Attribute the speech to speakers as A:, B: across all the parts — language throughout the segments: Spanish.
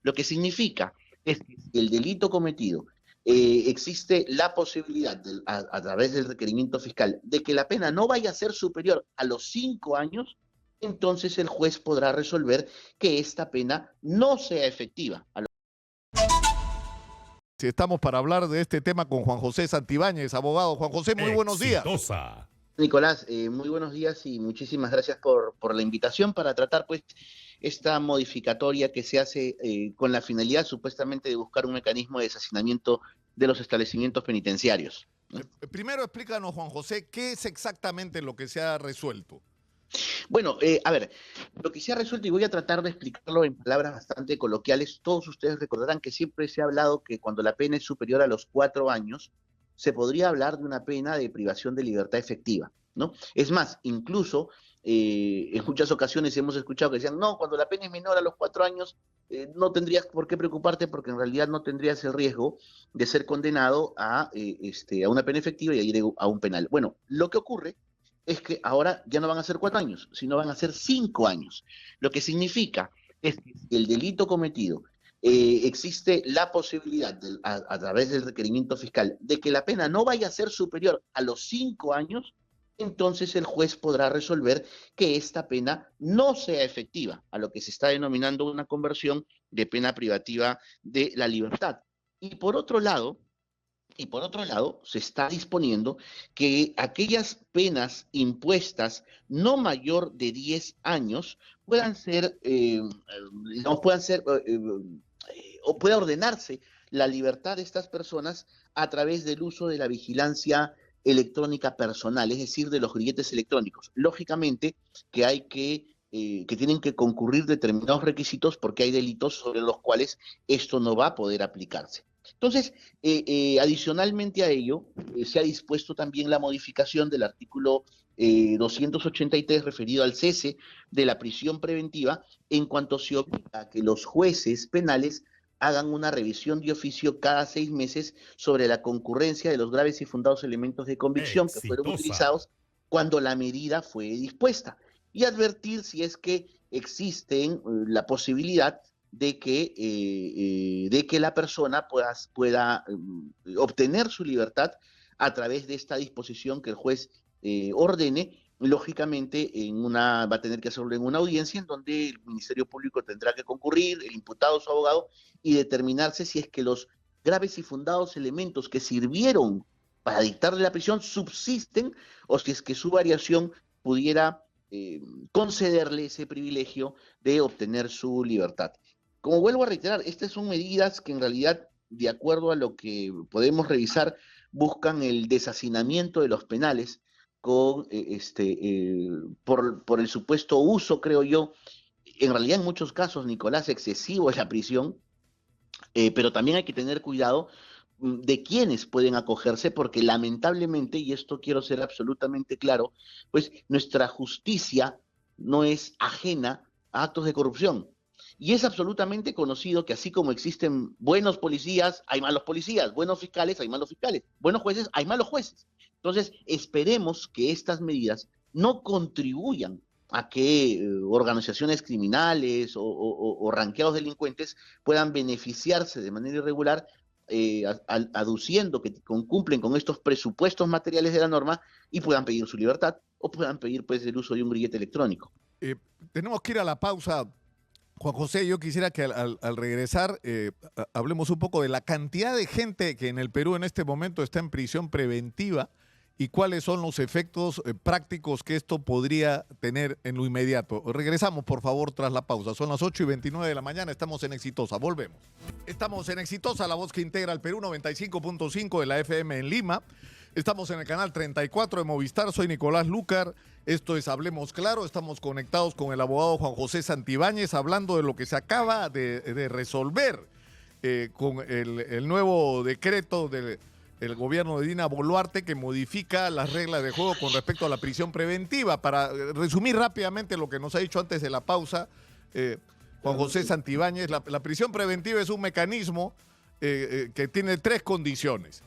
A: Lo que significa es que si el delito cometido existe la posibilidad, a través del requerimiento fiscal, de que la pena no vaya a ser superior a los 5 años, entonces el juez podrá resolver que esta pena no sea efectiva.
B: Si estamos para hablar de este tema con Juan José Santibáñez, abogado. Juan José, muy buenos días.
A: Nicolás, muy buenos días y muchísimas gracias por la invitación para tratar pues esta modificatoria que se hace con la finalidad supuestamente de buscar un mecanismo de deshacinamiento de los establecimientos penitenciarios, ¿no?
B: Primero explícanos, Juan José, ¿qué es exactamente lo que se ha resuelto?
A: Bueno, a ver, lo que se ha resuelto, y voy a tratar de explicarlo en palabras bastante coloquiales, todos ustedes recordarán que siempre se ha hablado que cuando la pena es superior a los 4 años, se podría hablar de una pena de privación de libertad efectiva, ¿no? Es más, incluso en muchas ocasiones hemos escuchado que decían, no, cuando la pena es menor a los 4 años, no tendrías por qué preocuparte porque en realidad no tendrías el riesgo de ser condenado a una pena efectiva y a ir a un penal. Bueno, lo que ocurre es que ahora ya no van a ser 4 años, sino van a ser 5 años. Lo que significa es que si el delito cometido existe la posibilidad, a través del requerimiento fiscal, de que la pena no vaya a ser superior a los 5 años, entonces el juez podrá resolver que esta pena no sea efectiva, a lo que se está denominando una conversión de pena privativa de la libertad. Y por otro lado, se está disponiendo que aquellas penas impuestas no mayor de 10 años puedan ser, no puedan ser, o pueda ordenarse la libertad de estas personas a través del uso de la vigilancia electrónica personal, es decir, de los grilletes electrónicos. Lógicamente que tienen que concurrir determinados requisitos porque hay delitos sobre los cuales esto no va a poder aplicarse. Entonces, adicionalmente a ello, se ha dispuesto también la modificación del artículo 283 referido al cese de la prisión preventiva en cuanto se obliga a que los jueces penales hagan una revisión de oficio cada 6 meses sobre la concurrencia de los graves y fundados elementos de convicción que fueron utilizados cuando la medida fue dispuesta y advertir si es que existen la posibilidad de que la persona pueda obtener su libertad a través de esta disposición que el juez ordene. Lógicamente va a tener que hacerlo en una audiencia en donde el Ministerio Público tendrá que concurrir, el imputado, su abogado, y determinarse si es que los graves y fundados elementos que sirvieron para dictarle la prisión subsisten o si es que su variación pudiera concederle ese privilegio de obtener su libertad. Como vuelvo a reiterar, estas son medidas que en realidad, de acuerdo a lo que podemos revisar, buscan el deshacinamiento de los penales por el supuesto uso, creo yo, en realidad en muchos casos, Nicolás, excesivo de la prisión, pero también hay que tener cuidado de quiénes pueden acogerse, porque lamentablemente, y esto quiero ser absolutamente claro, pues nuestra justicia no es ajena a actos de corrupción. Y es absolutamente conocido que así como existen buenos policías, hay malos policías, buenos fiscales, hay malos fiscales, buenos jueces, hay malos jueces. Entonces, esperemos que estas medidas no contribuyan a que organizaciones criminales o ranqueados delincuentes puedan beneficiarse de manera irregular, aduciendo que cumplen con estos presupuestos materiales de la norma y puedan pedir su libertad o puedan pedir pues el uso de un grillete electrónico.
B: Tenemos que ir a la pausa. Juan José, yo quisiera que al regresar hablemos un poco de la cantidad de gente que en el Perú en este momento está en prisión preventiva y cuáles son los efectos prácticos que esto podría tener en lo inmediato. Regresamos, por favor, tras la pausa. Son las 8:29 de la mañana, estamos en Exitosa. Volvemos. Estamos en Exitosa, la voz que integra el Perú, 95.5 de la FM en Lima. Estamos en el canal 34 de Movistar. Soy Nicolás Lucar. Esto es Hablemos Claro. Estamos conectados con el abogado Juan José Santibáñez hablando de lo que se acaba de resolver con el nuevo decreto del gobierno de Dina Boluarte que modifica las reglas de juego con respecto a la prisión preventiva. Para resumir rápidamente lo que nos ha dicho antes de la pausa, Juan José Santibáñez, la prisión preventiva es un mecanismo que tiene 3 condiciones.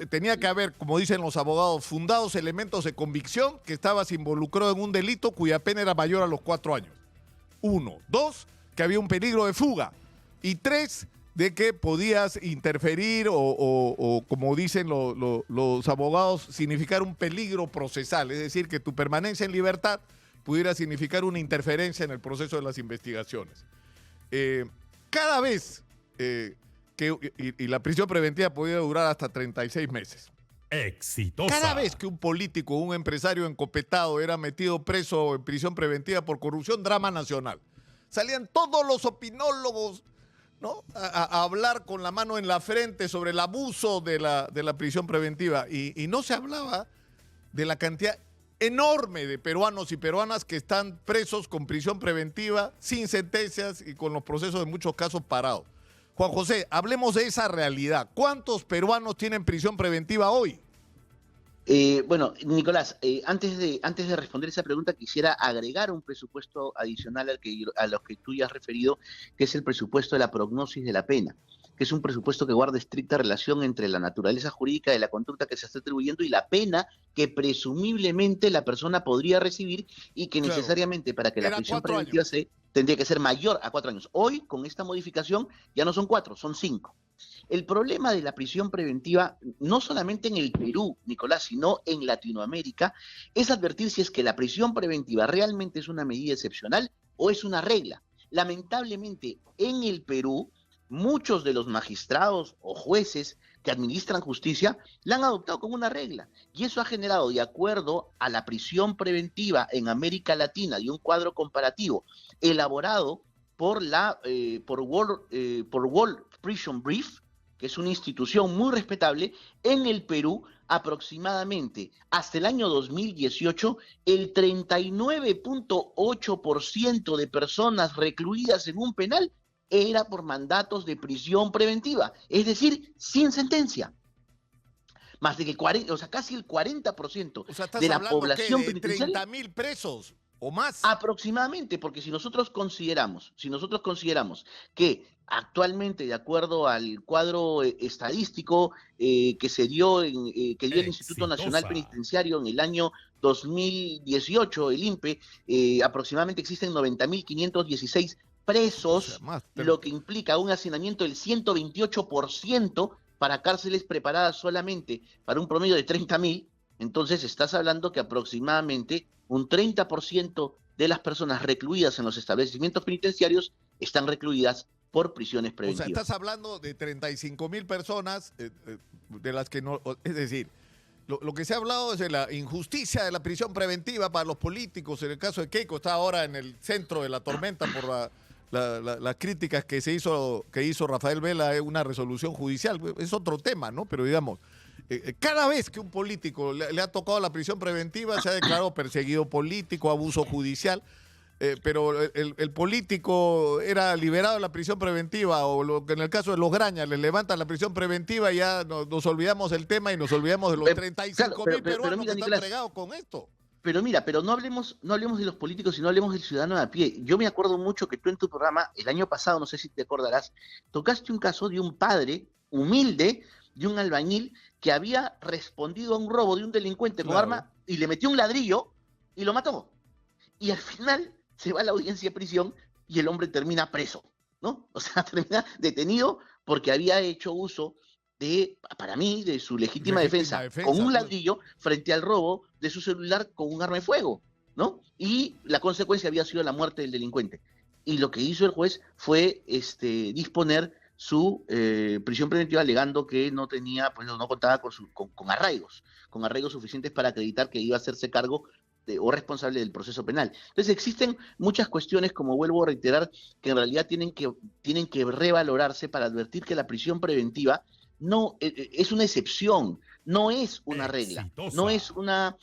B: Tenía que haber, como dicen los abogados, fundados elementos de convicción que estabas involucrado en un delito cuya pena era mayor a los 4 años. 1. 2, que había un peligro de fuga. Y 3, de que podías interferir o como dicen los abogados, significar un peligro procesal, es decir, que tu permanencia en libertad pudiera significar una interferencia en el proceso de las investigaciones. Cada vez y la prisión preventiva podía durar hasta 36 meses.
C: Exitosa.
B: Cada vez que un político o un empresario encopetado era metido preso en prisión preventiva por corrupción, drama nacional. Salían todos los opinólogos, ¿no?, a hablar con la mano en la frente sobre el abuso de la prisión preventiva. Y no se hablaba de la cantidad enorme de peruanos y peruanas que están presos con prisión preventiva, sin sentencias y con los procesos en muchos casos parados. Juan José, hablemos de esa realidad. ¿Cuántos peruanos tienen prisión preventiva hoy?
A: Bueno, Nicolás, antes de responder esa pregunta, quisiera agregar un presupuesto adicional a los que tú ya has referido, que es el presupuesto de la prognosis de la pena, que es un presupuesto que guarda estricta relación entre la naturaleza jurídica de la conducta que se está atribuyendo y la pena que presumiblemente la persona podría recibir y que necesariamente para que la prisión preventiva se tendría que ser mayor a 4 años. Hoy, con esta modificación, ya no son 4, son 5. El problema de la prisión preventiva, no solamente en el Perú, Nicolás, sino en Latinoamérica, es advertir si es que la prisión preventiva realmente es una medida excepcional o es una regla. Lamentablemente, en el Perú, muchos de los magistrados o jueces que administran justicia la han adoptado como una regla. Y eso ha generado, de acuerdo a la prisión preventiva en América Latina y un cuadro comparativo elaborado por World Prison Brief, que es una institución muy respetable, en el Perú aproximadamente hasta el año 2018 el 39.8% de personas recluidas en un penal era por mandatos de prisión preventiva, es decir, sin sentencia. Más de que casi el 40% de la población penitenciaria.
B: 30.000 presos o más.
A: Aproximadamente, porque si nosotros consideramos que actualmente, de acuerdo al cuadro estadístico que dio el Instituto Nacional Penitenciario en el año 2018, el INPE, aproximadamente existen 90.516 presos, lo que implica un hacinamiento del 128% para cárceles preparadas solamente para un promedio de 30.000. Entonces estás hablando que aproximadamente un 30% de las personas recluidas en los establecimientos penitenciarios están recluidas por prisiones preventivas.
B: O sea, estás hablando de 35.000 personas de las que no... Es decir, lo que se ha hablado es de la injusticia de la prisión preventiva para los políticos. En el caso de Keiko está ahora en el centro de la tormenta por las críticas que hizo Rafael Vela en una resolución judicial. Es otro tema, ¿no? Pero digamos, cada vez que un político le ha tocado la prisión preventiva se ha declarado perseguido político, abuso judicial, pero el político era liberado de la prisión preventiva, o lo que en el caso de los Grañas les levantan la prisión preventiva y ya nos olvidamos del tema y nos olvidamos de los 35.000 peruanos que están fregados con esto.
A: Pero mira, no hablemos de los políticos, sino hablemos del ciudadano de a pie. Yo me acuerdo mucho que tú en tu programa, el año pasado, no sé si te acordarás, tocaste un caso de un padre humilde, de un albañil, que había respondido a un robo de un delincuente con arma y le metió un ladrillo y lo mató. Y al final se va a la audiencia de prisión y el hombre termina preso, ¿no? O sea, termina detenido porque había hecho uso para mí, de su legítima defensa con un ladrillo frente al robo de su celular con un arma de fuego, ¿no? Y la consecuencia había sido la muerte del delincuente. Y lo que hizo el juez fue disponer su prisión preventiva alegando que no contaba con arraigos suficientes para acreditar que iba a hacerse cargo o responsable del proceso penal. Entonces existen muchas cuestiones, como vuelvo a reiterar, que en realidad tienen que revalorarse para advertir que la prisión preventiva no es una excepción, no es una regla, no es una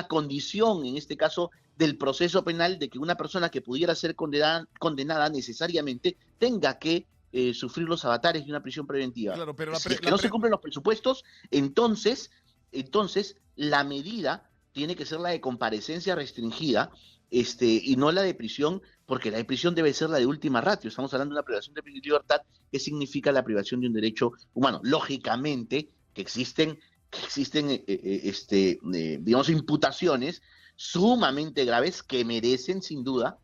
A: condición, en este caso, del proceso penal, de que una persona que pudiera ser condenada necesariamente tenga que sufrir los avatares de una prisión preventiva. Claro, pero si no se cumplen los presupuestos, entonces la medida tiene que ser la de comparecencia restringida, y no la de prisión, porque la de prisión debe ser la de última ratio. Estamos hablando de una privación de libertad, que significa la privación de un derecho humano. Lógicamente que existen digamos, imputaciones sumamente graves que merecen, sin duda,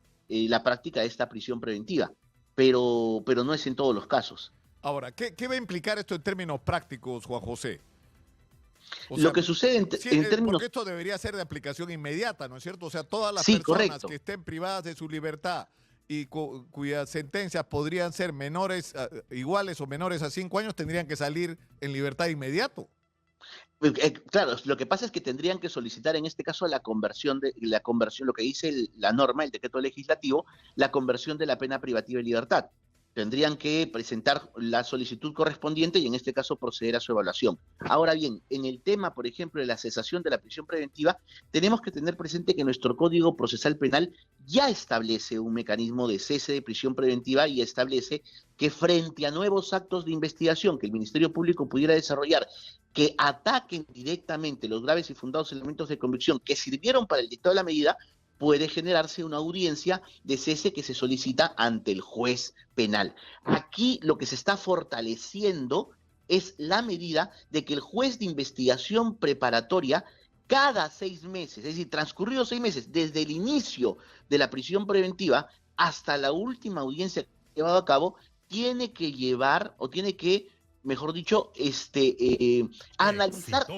A: la práctica de esta prisión preventiva, pero no es en todos los casos.
B: Ahora, ¿qué va a implicar esto en términos prácticos, Juan José? O
A: Lo
B: sea,
A: que sucede en
B: porque
A: términos...
B: esto debería ser de aplicación inmediata, ¿no es cierto? O sea, todas las
A: Sí,
B: personas
A: correcto.
B: que estén privadas de su libertad y cuyas sentencias podrían ser menores, iguales o menores a 5 años, tendrían que salir en libertad de inmediato.
A: Claro, lo que pasa es que tendrían que solicitar en este caso la conversión, lo que dice la norma, el decreto legislativo, la conversión de la pena privativa de libertad. Tendrían que presentar la solicitud correspondiente y en este caso proceder a su evaluación. Ahora bien, en el tema, por ejemplo, de la cesación de la prisión preventiva, tenemos que tener presente que nuestro Código Procesal Penal ya establece un mecanismo de cese de prisión preventiva y establece que frente a nuevos actos de investigación que el Ministerio Público pudiera desarrollar que ataquen directamente los graves y fundados elementos de convicción que sirvieron para el dictado de la medida, puede generarse una audiencia de cese que se solicita ante el juez penal. Aquí lo que se está fortaleciendo es la medida de que el juez de investigación preparatoria cada 6 meses, es decir, transcurridos 6 meses, desde el inicio de la prisión preventiva hasta la última audiencia llevado a cabo, tiene que llevar o tiene que, mejor dicho, analizar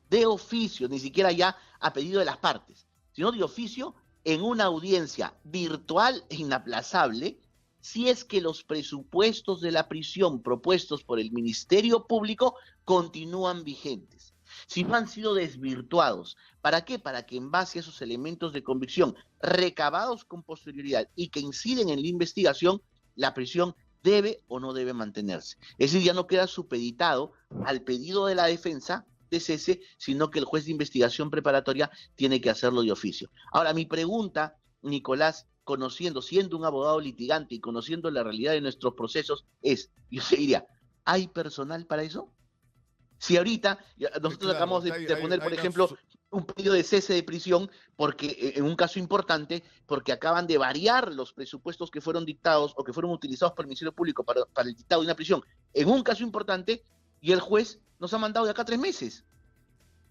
A: de oficio, ni siquiera ya a pedido de las partes, sino de oficio en una audiencia virtual e inaplazable, si es que los presupuestos de la prisión propuestos por el Ministerio Público continúan vigentes. Si no han sido desvirtuados, ¿para qué? Para que en base a esos elementos de convicción recabados con posterioridad y que inciden en la investigación, la prisión debe o no debe mantenerse. Es decir, ya no queda supeditado al pedido de la defensa de cese, sino que el juez de investigación preparatoria tiene que hacerlo de oficio. Ahora, mi pregunta, Nicolás, siendo un abogado litigante y conociendo la realidad de nuestros procesos, yo diría, ¿hay personal para eso? Si ahorita nosotros acabamos de poner, por ejemplo, un pedido de cese de prisión, porque en un caso importante, porque acaban de variar los presupuestos que fueron dictados o que fueron utilizados por el Ministerio Público para el dictado de una prisión, en un caso importante, y el juez nos ha mandado de acá 3 meses.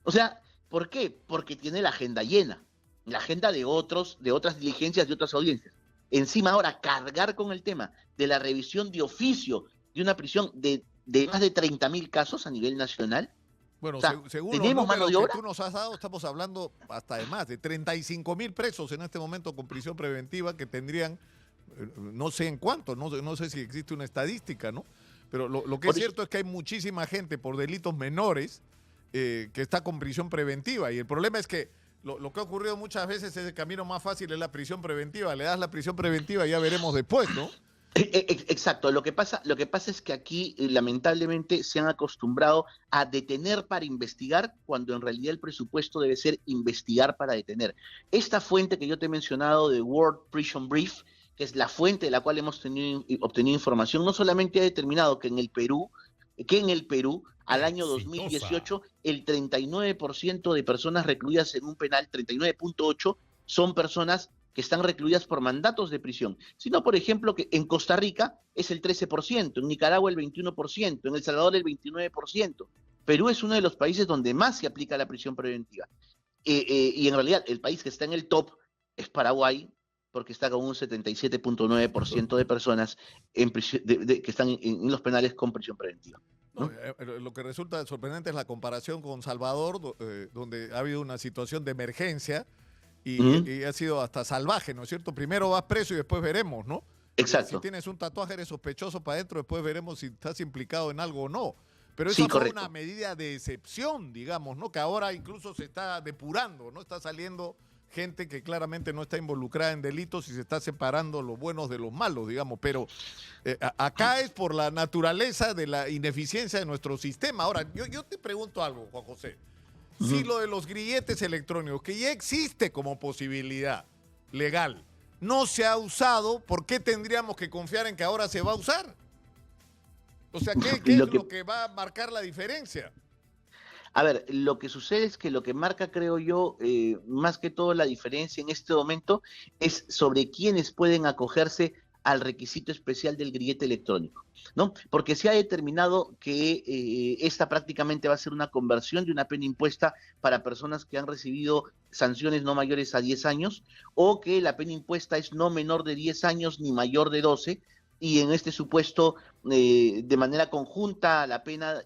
A: O sea, ¿por qué? Porque tiene la agenda llena, la agenda de otras diligencias, de otras audiencias. Encima ahora cargar con el tema de la revisión de oficio de una prisión de más de 30.000 casos a nivel nacional.
B: Bueno,
A: o sea,
B: según los números que tú nos has dado, estamos hablando hasta de más de 35.000 presos en este momento con prisión preventiva que tendrían, no sé en cuánto, no sé si existe una estadística, ¿no? Pero lo que es cierto es que hay muchísima gente por delitos menores que está con prisión preventiva. Y el problema es que lo que ha ocurrido muchas veces es el camino más fácil es la prisión preventiva. Le das la prisión preventiva y ya veremos después, ¿no?
A: Exacto, lo que pasa es que aquí lamentablemente se han acostumbrado a detener para investigar cuando en realidad el presupuesto debe ser investigar para detener. Esta fuente que yo te he mencionado de World Prison Brief, que es la fuente de la cual hemos obtenido información, no solamente ha determinado que en el Perú al año 2018 el 39% de personas recluidas en un penal, 39.8, son personas que están recluidas por mandatos de prisión, sino, por ejemplo, que en Costa Rica es el 13%, en Nicaragua el 21%, en El Salvador el 29%. Perú es uno de los países donde más se aplica la prisión preventiva. Y en realidad el país que está en el top es Paraguay, porque está con un 77.9% de personas que están en los penales con prisión preventiva. ¿no?
B: Lo que resulta sorprendente es la comparación con Salvador, donde ha habido una situación de emergencia y ha sido hasta salvaje, ¿no es cierto? Primero vas preso y después veremos, ¿no?
A: Exacto.
B: Si tienes un tatuaje eres sospechoso para adentro, después veremos si estás implicado en algo o no. Pero eso fue una medida de excepción, digamos, ¿no? Que ahora incluso se está depurando, ¿no? Está saliendo gente que claramente no está involucrada en delitos y se está separando los buenos de los malos, digamos. Pero acá es por la naturaleza de la ineficiencia de nuestro sistema. Ahora, yo te pregunto algo, Juan José. Si lo de los grilletes electrónicos, que ya existe como posibilidad legal, no se ha usado, ¿por qué tendríamos que confiar en que ahora se va a usar? O sea, ¿qué es lo que va a marcar la diferencia?
A: A ver, lo que sucede es que lo que marca, creo yo, más que todo la diferencia en este momento es sobre quiénes pueden acogerse al requisito especial del grillete electrónico, ¿no? Porque se ha determinado que esta prácticamente va a ser una conversión de una pena impuesta para personas que han recibido sanciones no mayores a 10 años, o que la pena impuesta es no menor de 10 años ni mayor de 12, y en este supuesto, de manera conjunta, la pena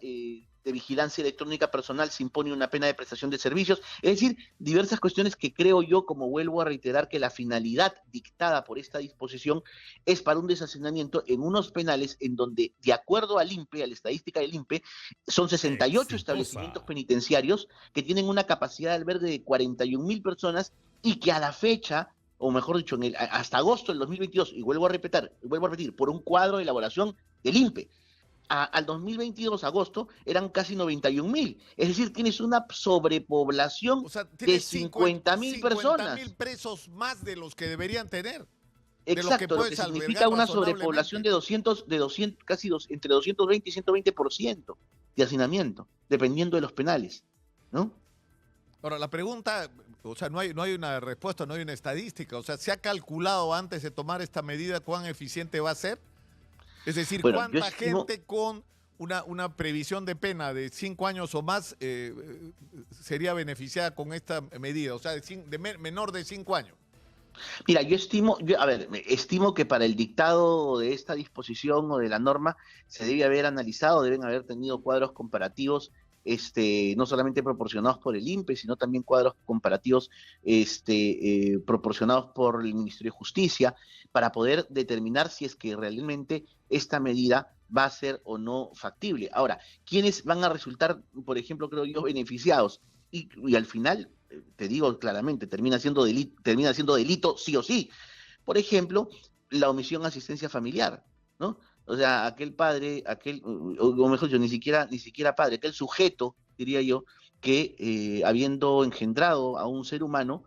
A: de vigilancia electrónica personal se impone una pena de prestación de servicios, es decir, diversas cuestiones que creo yo, como vuelvo a reiterar, que la finalidad dictada por esta disposición es para un deshacinamiento en unos penales en donde, de acuerdo al INPE, a la estadística del INPE, son 68 establecimientos penitenciarios que tienen una capacidad de albergue de 41.000 personas y que a la fecha, o mejor dicho, hasta agosto del 2022, y vuelvo a repetir, por un cuadro de elaboración del INPE, al 2022, agosto, eran casi 91.000. Es decir, tienes una sobrepoblación,
B: O sea,
A: de
B: tienes
A: 50.000 personas.
B: 50.000 presos más de los que deberían tener. De los
A: Exacto, lo
B: puedes
A: que significa
B: albergar
A: una
B: razonablemente.
A: sobrepoblación de 200, entre 220 y 120% de hacinamiento, dependiendo de los penales, ¿no?
B: Ahora, la pregunta, o sea, no hay una respuesta, no hay una estadística. O sea, ¿se ha calculado antes de tomar esta medida cuán eficiente va a ser? Es decir,
A: Bueno,
B: ¿cuánta gente con una previsión de pena de 5 años o más sería beneficiada con esta medida? O sea, menor de 5 años.
A: Mira, estimo que para el dictado de esta disposición o de la norma se debe haber analizado, deben haber tenido cuadros comparativos, no solamente proporcionados por el INPE, sino también cuadros comparativos proporcionados por el Ministerio de Justicia, para poder determinar si es que realmente esta medida va a ser o no factible. Ahora, ¿quiénes van a resultar, por ejemplo, creo yo, beneficiados? Y al final, te digo claramente, termina siendo delito sí o sí. Por ejemplo, la omisión de asistencia familiar, ¿no? O sea, aquel padre, o mejor dicho, ni siquiera padre, aquel sujeto, diría yo, que habiendo engendrado a un ser humano,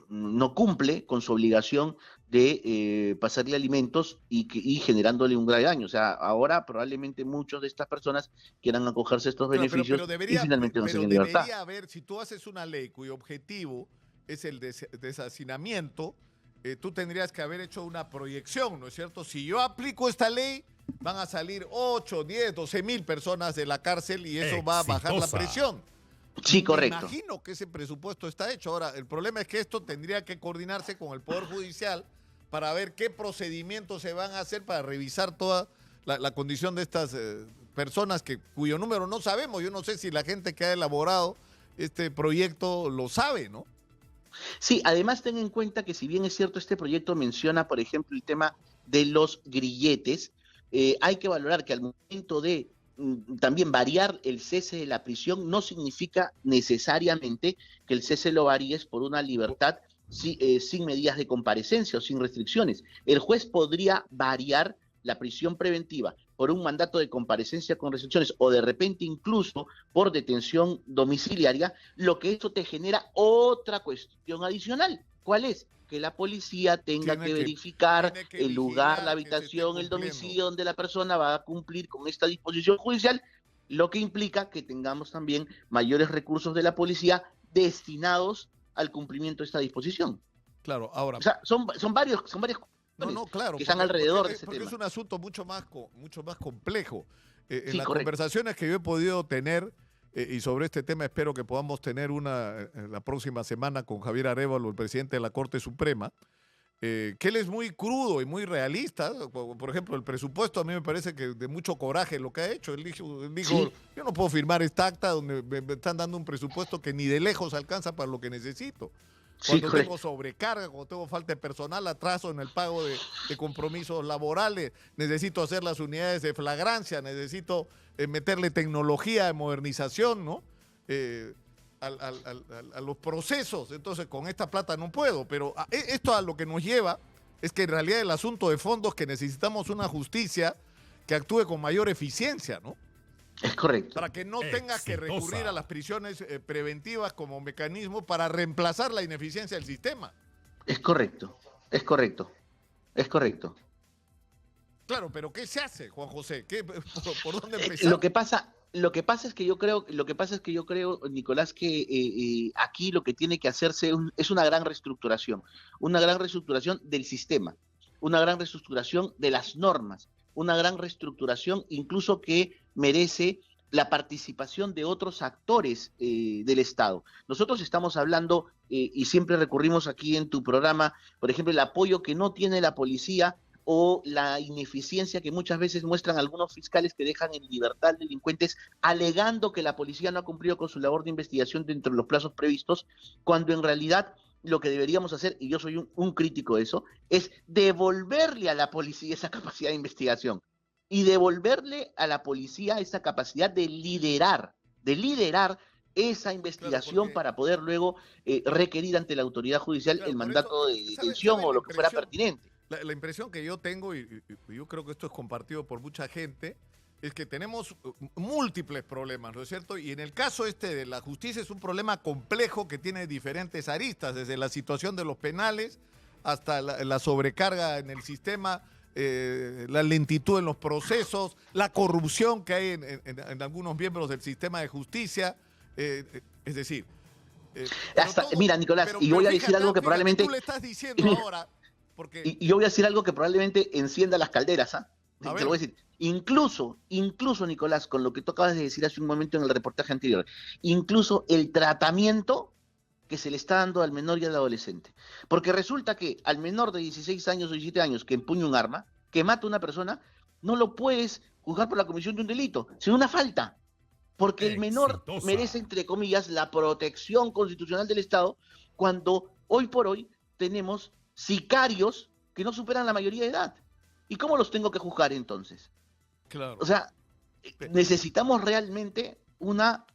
A: no cumple con su obligación de pasarle alimentos y generándole un grave daño. O sea, ahora probablemente muchos de estas personas quieran acogerse a estos beneficios y finalmente no se en libertad.
B: Debería haber, si tú haces una ley cuyo objetivo es el deshacinamiento, tú tendrías que haber hecho una proyección, ¿no es cierto? Si yo aplico esta ley, van a salir 8, 10, 12.000 personas de la cárcel y eso va a bajar la presión.
A: Sí, correcto.
B: Me imagino que ese presupuesto está hecho. Ahora, el problema es que esto tendría que coordinarse con el Poder Judicial para ver qué procedimientos se van a hacer para revisar toda la condición de estas personas cuyo número no sabemos. Yo no sé si la gente que ha elaborado este proyecto lo sabe, ¿no?
A: Sí, además ten en cuenta que si bien es cierto, este proyecto menciona, por ejemplo, el tema de los grilletes, hay que valorar que al momento de también variar el cese de la prisión no significa necesariamente que el cese lo varíes por una libertad sin medidas de comparecencia o sin restricciones. El juez podría variar la prisión preventiva por un mandato de comparecencia con restricciones o de repente incluso por detención domiciliaria, lo que esto te genera otra cuestión adicional. ¿Cuál es? Que la policía tenga que verificar el lugar, la habitación, el domicilio donde la persona va a cumplir con esta disposición judicial, lo que implica que tengamos también mayores recursos de la policía destinados al cumplimiento de esta disposición.
B: Claro, ahora.
A: O sea, son varios
B: claro,
A: que están alrededor de ese
B: tema. Porque es un asunto mucho más complejo. En las
A: correcto.
B: conversaciones que yo he podido tener, y sobre este tema espero que podamos tener una la próxima semana con Javier Arévalo, el presidente de la Corte Suprema, que él es muy crudo y muy realista. Por ejemplo, el presupuesto a mí me parece que de mucho coraje lo que ha hecho. Él dijo ¿sí? Yo no puedo firmar esta acta donde me están dando un presupuesto que ni de lejos alcanza para lo que necesito. Cuando tengo sobrecarga, cuando tengo falta de personal, atraso en el pago de compromisos laborales, necesito hacer las unidades de flagrancia, necesito meterle tecnología de modernización, ¿no? A los procesos. Entonces, con esta plata no puedo. Pero esto a lo que nos lleva es que en realidad el asunto de fondo es que necesitamos una justicia que actúe con mayor eficiencia, ¿no?
A: Es correcto.
B: Para que no tengas que recurrir a las prisiones preventivas como mecanismo para reemplazar la ineficiencia del sistema.
A: Es correcto.
B: Claro, pero ¿qué se hace, Juan José? ¿Por dónde empezar?
A: Lo que pasa es que yo creo, Nicolás, que aquí lo que tiene que hacerse es una gran reestructuración del sistema. una gran reestructuración de las normas, una gran reestructuración incluso que merece la participación de otros actores del Estado. Nosotros estamos hablando, y siempre recurrimos aquí en tu programa, por ejemplo, el apoyo que no tiene la policía o la ineficiencia que muchas veces muestran algunos fiscales que dejan en libertad delincuentes alegando que la policía no ha cumplido con su labor de investigación dentro de los plazos previstos, cuando en realidad lo que deberíamos hacer, y yo soy un crítico de eso, es devolverle a la policía esa capacidad de investigación y devolverle a la policía esa capacidad de liderar esa investigación para poder luego requerir ante la autoridad judicial el mandato de detención o lo que fuera pertinente.
B: La impresión que yo tengo, y yo creo que esto es compartido por mucha gente, es que tenemos múltiples problemas, ¿no es cierto? Y en el caso de la justicia es un problema complejo que tiene diferentes aristas, desde la situación de los penales hasta la sobrecarga en el sistema, la lentitud en los procesos, la corrupción que hay en algunos miembros del sistema de justicia, es decir...
A: mira, Nicolás, y voy a decir algo que probablemente...
B: Tú le estás diciendo ahora... Porque...
A: Y yo voy a decir algo que probablemente encienda las calderas, ¿ah? Te lo voy a decir. Incluso, Nicolás, con lo que tú acabas de decir hace un momento en el reportaje anterior, incluso el tratamiento que se le está dando al menor y al adolescente. Porque resulta que al menor de 16 años o 17 años que empuña un arma, que mata a una persona, no lo puedes juzgar por la comisión de un delito, sino una falta. Porque el menor merece, entre comillas, la protección constitucional del Estado, cuando hoy por hoy tenemos sicarios que no superan la mayoría de edad. ¿Y cómo los tengo que juzgar entonces?
B: Claro.
A: O sea, necesitamos realmente una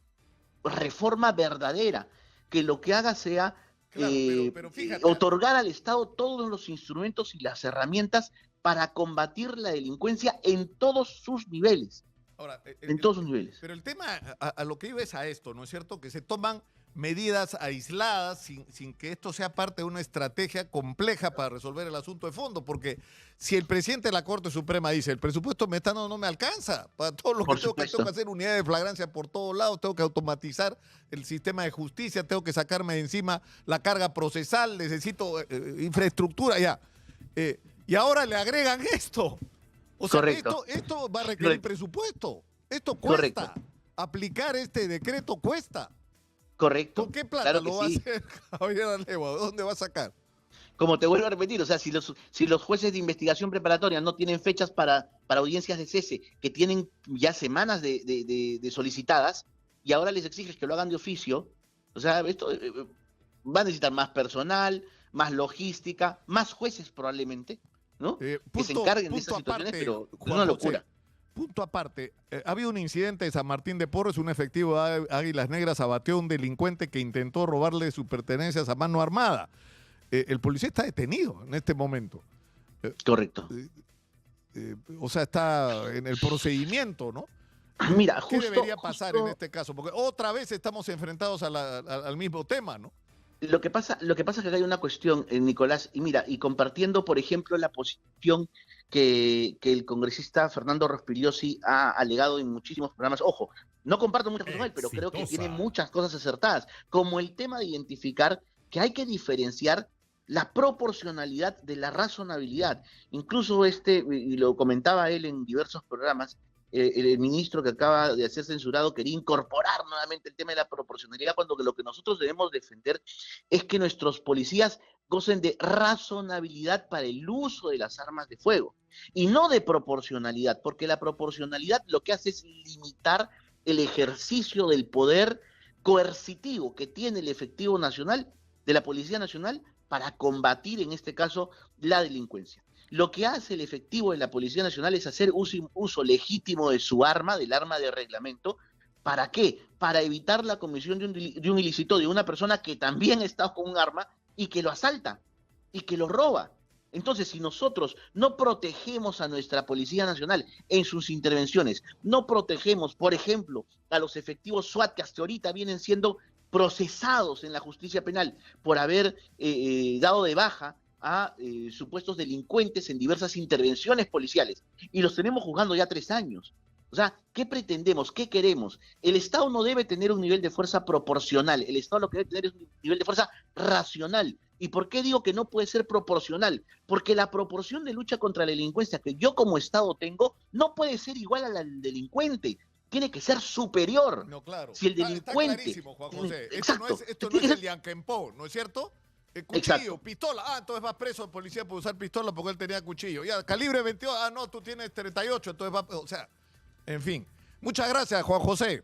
A: reforma verdadera, que lo que haga sea pero fíjate, otorgar al Estado todos los instrumentos y las herramientas para combatir la delincuencia en todos sus niveles.
B: Ahora,
A: todos sus niveles.
B: Pero el tema, a lo que iba es a esto, ¿no es cierto? Que se toman medidas aisladas sin que esto sea parte de una estrategia compleja para resolver el asunto de fondo, porque si el presidente de la Corte Suprema dice el presupuesto me está dando no me alcanza para todo lo que tengo que hacer unidades de flagrancia por todos lados, tengo que automatizar el sistema de justicia, tengo que sacarme de encima la carga procesal, necesito infraestructura ya, y ahora le agregan esto. O sea, esto va a requerir presupuesto, esto cuesta, aplicar este decreto cuesta.
A: Correcto.
B: ¿Con qué plata lo va a hacer Javier Alevo? ¿Dónde va a sacar?
A: Como te vuelvo a repetir, o sea, si los jueces de investigación preparatoria no tienen fechas para audiencias de cese, que tienen ya semanas de solicitadas, y ahora les exiges que lo hagan de oficio, o sea, esto va a necesitar más personal, más logística, más jueces probablemente, ¿no? Que se encarguen de esas situaciones, pero es una locura.
B: Punto aparte, ha habido un incidente en San Martín de Porres, un efectivo de Águilas Negras abatió a un delincuente que intentó robarle sus pertenencias a mano armada. El policía está detenido en este momento.
A: Correcto.
B: O sea, está en el procedimiento, ¿no?
A: Mira,
B: ¿Qué debería pasar en este caso? Porque otra vez estamos enfrentados al mismo tema, ¿no?
A: Lo que pasa es que acá hay una cuestión, Nicolás, y mira, y compartiendo, por ejemplo, la posición que el congresista Fernando Rospigliosi ha alegado en muchísimos programas. Ojo, no comparto muchas cosas con él, pero creo que tiene muchas cosas acertadas, como el tema de identificar que hay que diferenciar la proporcionalidad de la razonabilidad. Incluso y lo comentaba él en diversos programas, el ministro que acaba de ser censurado quería incorporar nuevamente el tema de la proporcionalidad, cuando lo que nosotros debemos defender es que nuestros policías gocen de razonabilidad para el uso de las armas de fuego y no de proporcionalidad, porque la proporcionalidad lo que hace es limitar el ejercicio del poder coercitivo que tiene el efectivo nacional de la Policía Nacional para combatir, en este caso, la delincuencia. Lo que hace el efectivo de la Policía Nacional es hacer uso legítimo de su arma, del arma de reglamento. ¿Para qué? Para evitar la comisión de un ilícito de una persona que también está con un arma y que lo asalta y que lo roba. Entonces, si nosotros no protegemos a nuestra Policía Nacional en sus intervenciones, no protegemos, por ejemplo, a los efectivos SWAT que hasta ahorita vienen siendo procesados en la justicia penal por haber dado de baja a supuestos delincuentes en diversas intervenciones policiales, y los tenemos juzgando ya 3 años. O sea, ¿qué pretendemos? ¿Qué queremos? El Estado no debe tener un nivel de fuerza proporcional. El Estado lo que debe tener es un nivel de fuerza racional. ¿Y por qué digo que no puede ser proporcional? Porque la proporción de lucha contra la delincuencia que yo como Estado tengo no puede ser igual a la del delincuente. Tiene que ser superior.
B: No, claro.
A: Si el
B: Está
A: delincuente...
B: clarísimo, Juan José.
A: Exacto.
B: Esto no es el Yanquempó, ¿no es cierto? El cuchillo,
A: Exacto.
B: pistola. Ah, entonces vas preso el policía por usar pistola porque él tenía cuchillo. Ya, calibre 22. Ah, no, tú tienes 38, entonces vas... O sea, en fin. Muchas gracias, Juan José.